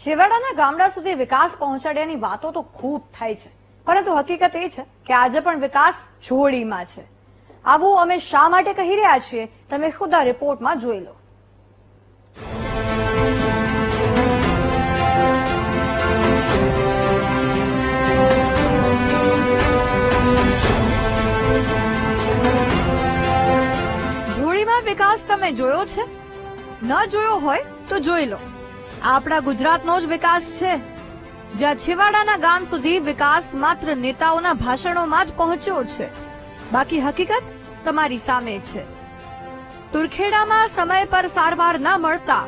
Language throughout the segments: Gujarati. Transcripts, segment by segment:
છેવાડાના ગામડા સુધી વિકાસ પહોંચાડ્યાની વાતો તો ખૂબ થાય છે, પરંતુ હકીકત એ છે કે આજે પણ વિકાસ જોડીમાં છે. આવું અમે શા માટે કહી રહ્યા છીએ, તમે ખુદ આ રિપોર્ટમાં જોઈ લો. જોડીમાં વિકાસ તમે જોયો છે? ન જોયો હોય તો જોઈ લો. આપણા ગુજરાતનો જ વિકાસ છે, જ્યાં છેવાડાના ગામ સુધી વિકાસ માત્ર નેતાઓના ભાષણોમાં જ પહોંચ્યો છે. બાકી હકીકત તમારી સામે છે. તુરખેડામાં સમય પર સારવાર ન મળતા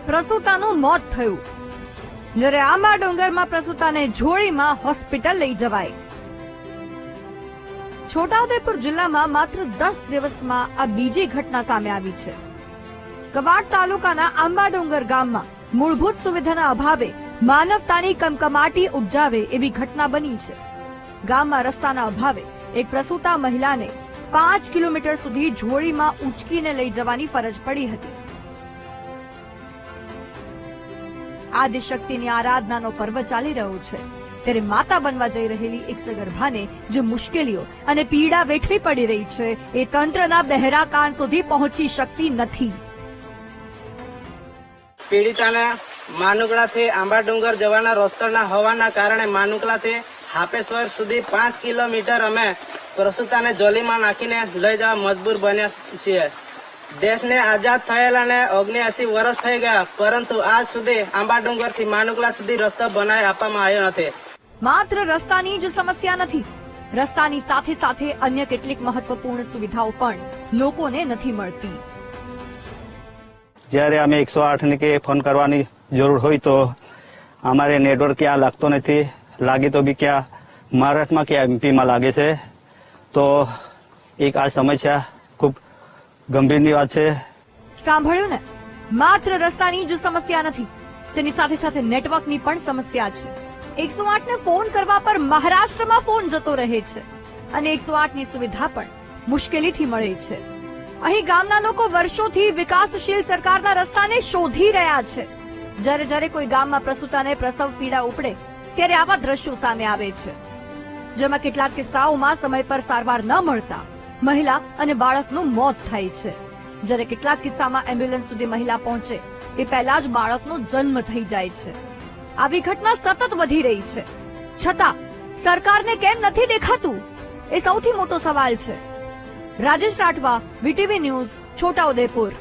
પ્રસૂતાનું મોત થયું, જ્યારે આંબા ડુંગરમાં પ્રસૂતાને જોડીમાં હોસ્પિટલ લઈ જવાઈ. છોટાઉદેપુર જિલ્લામાં માત્ર 10 દિવસમાં આ બીજી ઘટના સામે આવી છે. કવાડ તાલુકાના આંબા ડુંગર ગામમાં મૂળભૂત સુવિધાના અભાવે માનવતાની કમકમાટી ઉપજાવે એવી ઘટના બની છે. ગામમાં રસ્તાના અભાવે એક પ્રસૂતા મહિલાને 5 કિલોમીટર સુધી જોડીમાં ઉંચકીને લઈ જવાની ફરજ પડી હતી. આદિશક્તિની આરાધનાનો પર્વ ચાલી રહ્યો છે, ત્યારે માતા બનવા જઈ રહેલી એક સગર્ભાને જે મુશ્કેલીઓ અને પીડા વેઠવી પડી રહી છે, એ તંત્રના બહેરા કાન સુધી પહોંચી શકતી નથી. પીડિતાને માનુકલાથી આંબા ડુંગર જવાના રસ્તા હોવાના કારણે માનુકલાથી હાપેશ્વર સુધી 5 કિલોમીટર અમે પ્રસૂતાને જોલીમાં નાખીને લઈ જવા મજબૂર બન્યા છીએ. દેશને આઝાદ થયેલાને 79 વર્ષ થઈ ગયા, પરંતુ આજ સુધી આંબા ડુંગરથી માનુકલા સુધી રસ્તો બનાવી આપવામાં આવ્યો નથી. માત્ર રસ્તાની જ સમસ્યા નથી, રસ્તાની સાથે સાથે અન્ય કેટલીક મહત્વપૂર્ણ સુવિધાઓ પણ લોકોને નથી મળતી. જ્યારે અમે 108 ને કે ફોન કરવાની જરૂર હોય તો અમારે નેટવર્ક ક્યાં લાગતો નથી, લાગે તો બી ક્યાં મહારાષ્ટ્રમાં કે એમપીમાં લાગે છે. તો એક આ સમસ્યા ખૂબ ગંભીરની વાત છે. સાંભળ્યું ને, માત્ર રસ્તાની જ સમસ્યા નથી, તેની સાથે સાથે નેટવર્કની પણ સમસ્યા છે. 108 ને ફોન કરવા પર મહારાષ્ટ્રમાં ફોન જતો રહે છે અને 108 ની સુવિધા પણ મુશ્કેલીથી મળે છે. અહીં ગામના લોકો વર્ષોથી વિકાસશીલ સરકારના રસ્તાને શોધી રહ્યા છે. જ્યારે કોઈ ગામમાં પ્રસૂતાને પ્રસવ પીડા ઉપડે ત્યારે આવા દ્રશ્યો સામે આવે છે, જેમાં કેટલાક કિસ્સાઓમાં સમય પર સારવાર ન મળતા મહિલા અને બાળકનું મોત થાય છે, જ્યારે કેટલાક કિસ્સામાં એમ્બ્યુલન્સ સુધી મહિલા પહોંચે તે પહેલા જ બાળકનો જન્મ થઈ જાય છે. આવી ઘટના સતત વધી રહી છે, છતાં સરકારને કેમ નથી દેખાતું, એ સૌથી મોટો સવાલ છે. Rajesh Rathwa, VTV news, Chhota Udepur.